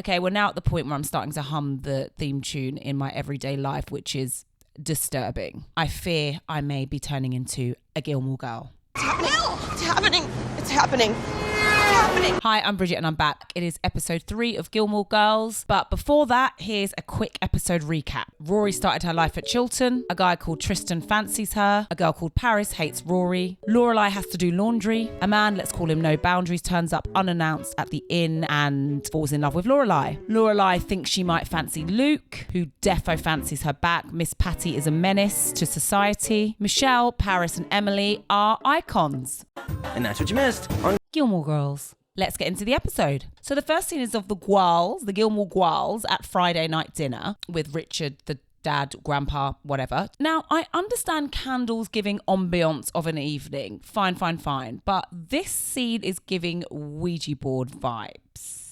Okay, we're now at the point where I'm starting to hum the theme tune in my everyday life, which is disturbing. I fear I may be turning into a Gilmore girl. It's happening. It's happening. It's happening. Hi, I'm Bridgette and I'm back. It is episode 3 of Gilmore Girls. But before that, here's a quick episode recap. Rory started her life at Chilton. A guy called Tristan fancies her. A girl called Paris hates Rory. Lorelai has to do laundry. A man, let's call him No Boundaries, turns up unannounced at the inn and falls in love with Lorelai. Lorelai thinks she might fancy Luke, who defo fancies her back. Miss Patty is a menace to society. Michelle, Paris and Emily are icons. And that's what you missed on Gilmore Girls. Let's get into the episode. So the first scene is of the Gilmore Guals at Friday night dinner with Richard, the dad, grandpa, whatever. Now, I understand candles giving ambiance of an evening. Fine. But this scene is giving Ouija board vibes.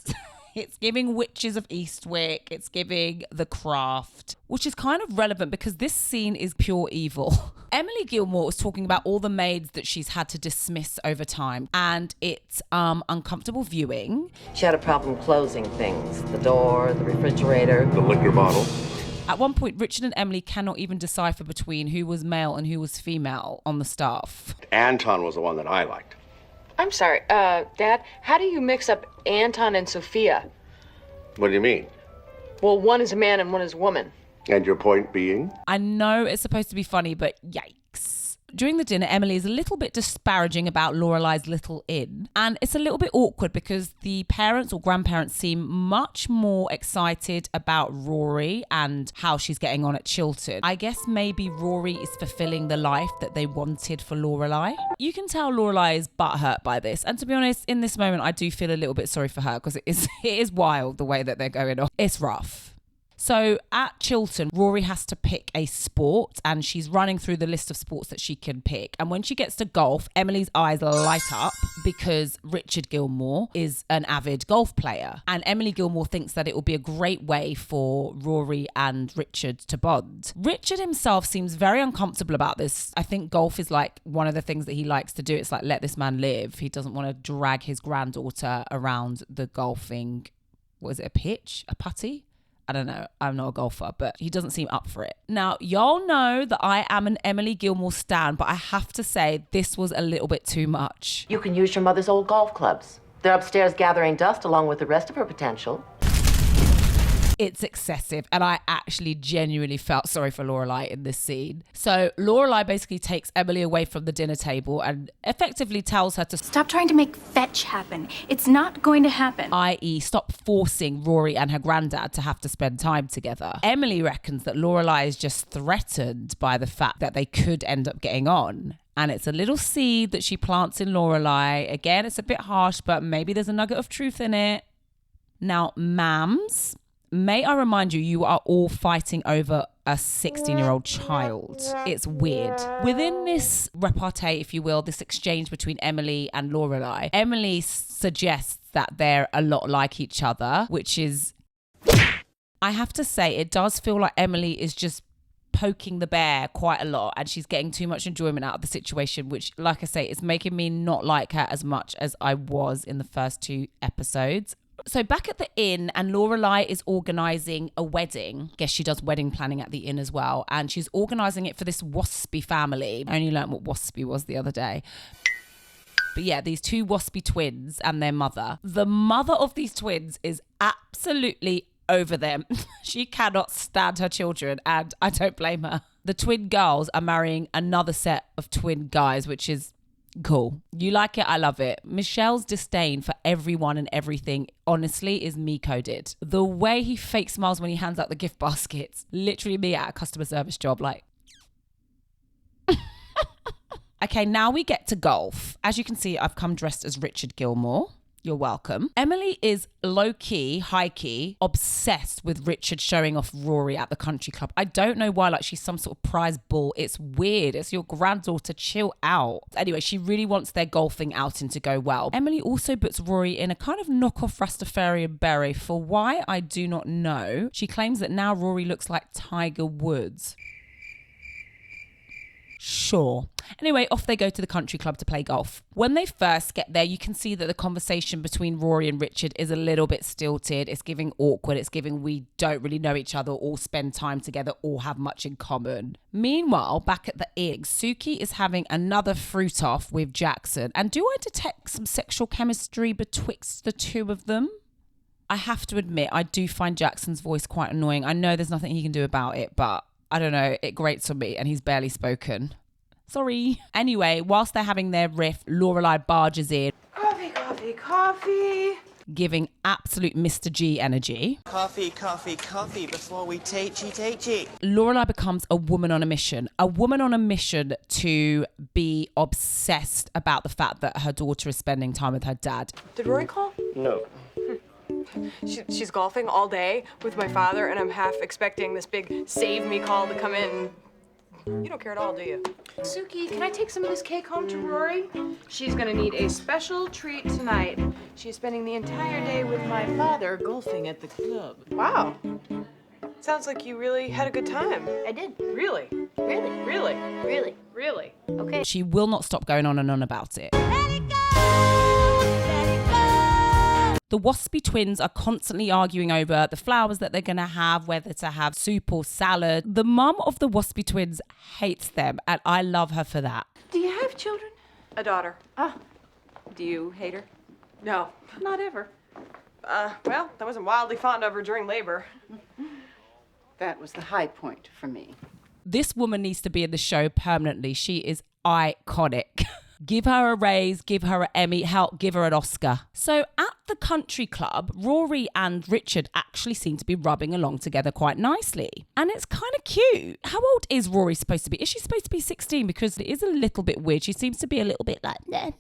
It's giving Witches of Eastwick. It's giving The Craft, which is kind of relevant because this scene is pure evil. Emily Gilmore was talking about all the maids that she's had to dismiss over time, and it's uncomfortable viewing. She had a problem closing things. The door, the refrigerator. The liquor bottle. At one point, Richard and Emily cannot even decipher between who was male and who was female on the staff. Anton was the one that I liked. I'm sorry, Dad, how do you mix up Anton and Sophia? What do you mean? Well, one is a man and one is a woman. And your point being? I know it's supposed to be funny, but yikes. During the dinner, Emily is a little bit disparaging about Lorelai's little inn. And it's a little bit awkward because the parents or grandparents seem much more excited about Rory and how she's getting on at Chilton. I guess maybe Rory is fulfilling the life that they wanted for Lorelai. You can tell Lorelai is butthurt by this. And to be honest, in this moment, I do feel a little bit sorry for her because it is wild the way that they're going on. It's rough. So at Chilton, Rory has to pick a sport and she's running through the list of sports that she can pick. And when she gets to golf, Emily's eyes light up because Richard Gilmore is an avid golf player. And Emily Gilmore thinks that it will be a great way for Rory and Richard to bond. Richard himself seems very uncomfortable about this. I think golf is like one of the things that he likes to do. It's like, let this man live. He doesn't want to drag his granddaughter around the golfing, what is it, a pitch? A putty? I don't know. I'm not a golfer, but he doesn't seem up for it. Now, y'all know that I am an Emily Gilmore stan, but I have to say this was a little bit too much. You can use your mother's old golf clubs. They're upstairs gathering dust along with the rest of her potential. It's excessive, and I actually genuinely felt sorry for Lorelai in this scene. So Lorelai basically takes Emily away from the dinner table and effectively tells her to stop trying to make fetch happen. It's not going to happen. I.e. stop forcing Rory and her granddad to have to spend time together. Emily reckons that Lorelai is just threatened by the fact that they could end up getting on. And it's a little seed that she plants in Lorelai. Again, it's a bit harsh, but maybe there's a nugget of truth in it. Now, ma'ams, may I remind you, you are all fighting over a 16-year-old child. It's weird. Within this repartee, if you will, this exchange between Emily and Lorelai, Emily suggests that they're a lot like each other, which is, I have to say, it does feel like Emily is just poking the bear quite a lot and she's getting too much enjoyment out of the situation, which, like I say, is making me not like her as much as I was in the first 2 episodes. So back at the inn, and Lorelai is organising a wedding. Guess she does wedding planning at the inn as well. And she's organising it for this waspy family. I only learned what waspy was the other day. But yeah, these 2 waspy twins and their mother. The mother of these twins is absolutely over them. She cannot stand her children, and I don't blame her. The twin girls are marrying another set of twin guys, which is cool. You like it, I love it. Michelle's disdain for everyone and everything, honestly, is me coded. The way he fake smiles when he hands out the gift baskets, literally me at a customer service job, like. Okay, now we get to golf. As you can see, I've come dressed as Richard Gilmore. You're welcome. Emily is low-key, high-key, obsessed with Richard showing off Rory at the country club. I don't know why, like she's some sort of prize bull. It's weird. It's your granddaughter. Chill out. Anyway, she really wants their golfing outing to go well. Emily also puts Rory in a kind of knockoff Rastafarian beret. For why, I do not know. She claims that now Rory looks like Tiger Woods. Sure. Anyway, off they go to the country club to play golf. When they first get there, you can see that the conversation between Rory and Richard is a little bit stilted. It's giving awkward. It's giving we don't really know each other or spend time together or have much in common. Meanwhile, back at the inn, Suki is having another fruit off with Jackson. And do I detect some sexual chemistry betwixt the two of them? I have to admit, I do find Jackson's voice quite annoying. I know there's nothing he can do about it, but I don't know, it grates on me and he's barely spoken. Sorry. Anyway, whilst they're having their riff, Lorelai barges in. Coffee, coffee, coffee. Giving absolute Mr. G energy. Coffee, coffee, coffee before we tatey. Lorelai becomes a woman on a mission. A woman on a mission to be obsessed about the fact that her daughter is spending time with her dad. Did Rory call? No. She's golfing all day with my father, and I'm half expecting this big save me call to come in. You don't care at all, do you? Suki, can I take some of this cake home to Rory? She's gonna need a special treat tonight. She's spending the entire day with my father golfing at the club. Wow. Sounds like you really had a good time. I did. Really? Really? Really? Really? Really? Okay. She will not stop going on and on about it. The Waspy twins are constantly arguing over the flowers that they're going to have, whether to have soup or salad. The mum of the Waspy twins hates them, and I love her for that. Do you have children? A daughter. Ah. Do you hate her? No, not ever. Well, I wasn't wildly fond of her during labor. That was the high point for me. This woman needs to be in the show permanently. She is iconic. Give her a raise, give her an Emmy, help, give her an Oscar. So at the country club, Rory and Richard actually seem to be rubbing along together quite nicely. And it's kind of cute. How old is Rory supposed to be? Is she supposed to be 16? Because it is a little bit weird. She seems to be a little bit like, nah,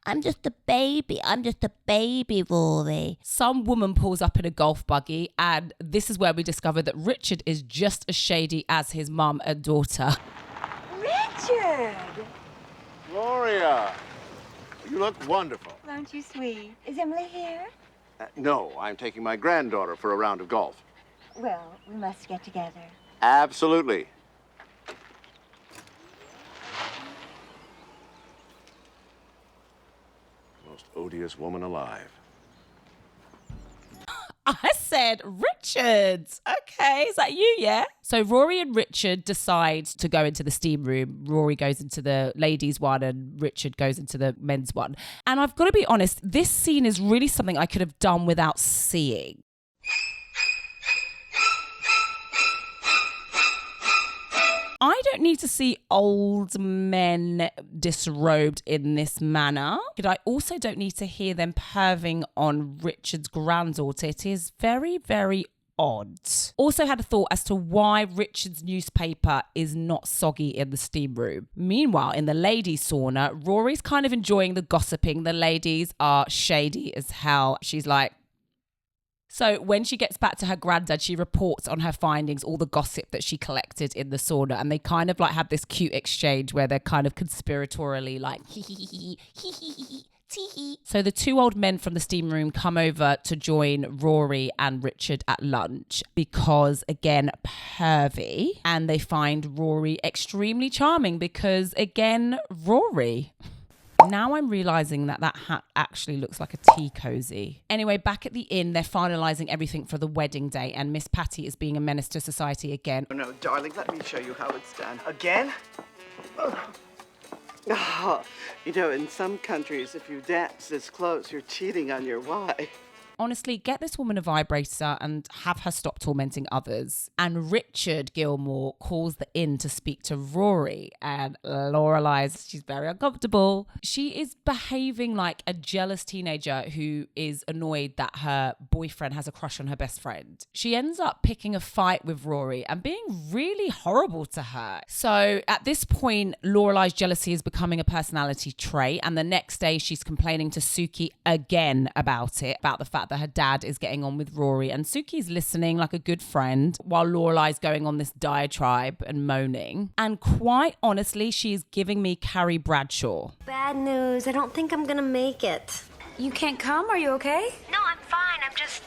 I'm just a baby. I'm just a baby, Rory. Some woman pulls up in a golf buggy, and this is where we discover that Richard is just as shady as his mum and daughter. Richard! Gloria, you look wonderful. Aren't you sweet? Is Emily here? No, I'm taking my granddaughter for a round of golf. Well, we must get together. Absolutely. Most odious woman alive. I said, Richard. Okay, is that you, yeah? So Rory and Richard decide to go into the steam room. Rory goes into the ladies' one and Richard goes into the men's one. And I've got to be honest, this scene is really something I could have done without seeing. I don't need to see old men disrobed in this manner. But I also don't need to hear them perving on Richard's granddaughter. It is very, very odd. Also had a thought as to why Richard's newspaper is not soggy in the steam room. Meanwhile, in the ladies' sauna, Rory's kind of enjoying the gossiping. The ladies are shady as hell. She's like, so when she gets back to her granddad, she reports on her findings, all the gossip that she collected in the sauna. And they kind of like have this cute exchange where they're kind of conspiratorially like, hee hee hee hee hee hee tee hee. So the two old men from the steam room come over to join Rory and Richard at lunch because, again, pervy. And they find Rory extremely charming because, again, Rory. Now I'm realising that that hat actually looks like a tea cosy. Anyway, back at the inn, they're finalising everything for the wedding day, and Miss Patty is being a menace to society again. Oh, no, darling, let me show you how it's done. Again? Oh, you know, in some countries, if you dance this close, you're cheating on your wife. Honestly, get this woman a vibrator and have her stop tormenting others. And Richard Gilmore calls the inn to speak to Rory, and Lorelai's, she's very uncomfortable. She is behaving like a jealous teenager who is annoyed that her boyfriend has a crush on her best friend. She ends up picking a fight with Rory and being really horrible to her. So at this point, Lorelai's jealousy is becoming a personality trait, and the next day she's complaining to Suki again about it, about the fact that her dad is getting on with Rory, and Suki's listening like a good friend while Lorelai's going on this diatribe and moaning. And quite honestly, she's giving me Carrie Bradshaw. Bad news. I don't think I'm gonna make it. You can't come? Are you okay? No, I'm fine. I'm just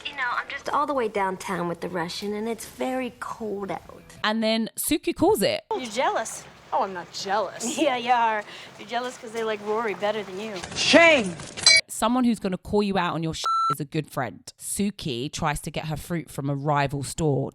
all the way downtown with the Russian, and it's very cold out. And then Suki calls it. You jealous? Oh, I'm not jealous. Yeah, you are. You're jealous because they like Rory better than you. Shame! Someone who's going to call you out on your is a good friend. Suki tries to get her fruit from a rival store.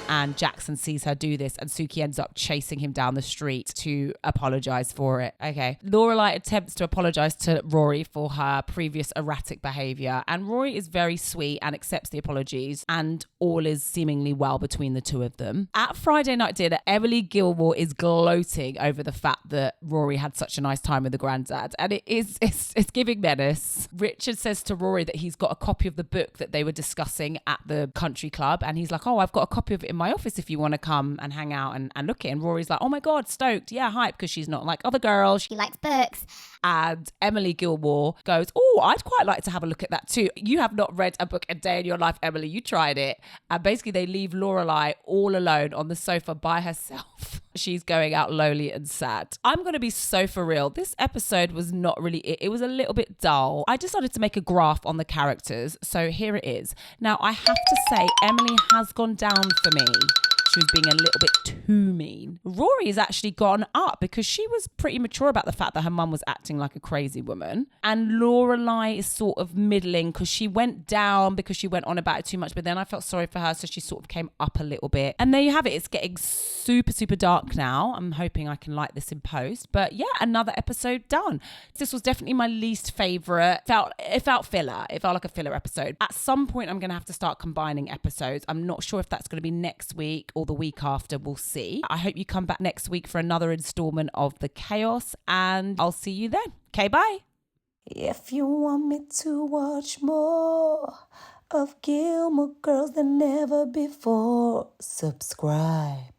And Jackson sees her do this, and Suki ends up chasing him down the street to apologize for it. Okay. Lorelai attempts to apologize to Rory for her previous erratic behavior, and Rory is very sweet and accepts the apologies, and all is seemingly well between the two of them. At Friday night dinner, Emily Gilmore is gloating over the fact that Rory had such a nice time with the granddad, and it's giving menace. Richard says to Rory that he's got a copy of the book that they were discussing at the country club, and he's like, oh, I've got a copy of it in my office if you want to come and hang out and look at it. And Rory's like, oh my God, stoked. Yeah, hype, because she's not like other girls. She likes books. And Emily Gilmore goes, oh, I'd quite like to have a look at that too. You have not read a book a day in your life, Emily. You tried it. And basically they leave Lorelai all alone on the sofa by herself. She's going out lonely and sad. I'm going to be so for real. This episode was not really it. It was a little bit dull. I decided to make a graph on the characters. So here it is. Now, I have to say, Emily has gone down for me. She was being a little bit too mean. Rory has actually gone up because she was pretty mature about the fact that her mum was acting like a crazy woman. And Lorelai is sort of middling because she went down because she went on about it too much. But then I felt sorry for her, so she sort of came up a little bit. And there you have it. It's getting super, super dark now. I'm hoping I can light this in post. But yeah, another episode done. This was definitely my least favourite. It felt filler. It felt like a filler episode. At some point, I'm going to have to start combining episodes. I'm not sure if that's going to be next week or the week after. We'll see. I hope you come back next week for another installment of The Chaos, and I'll see you then. Okay, bye. If you want me to watch more of Gilmore Girls than ever before, subscribe.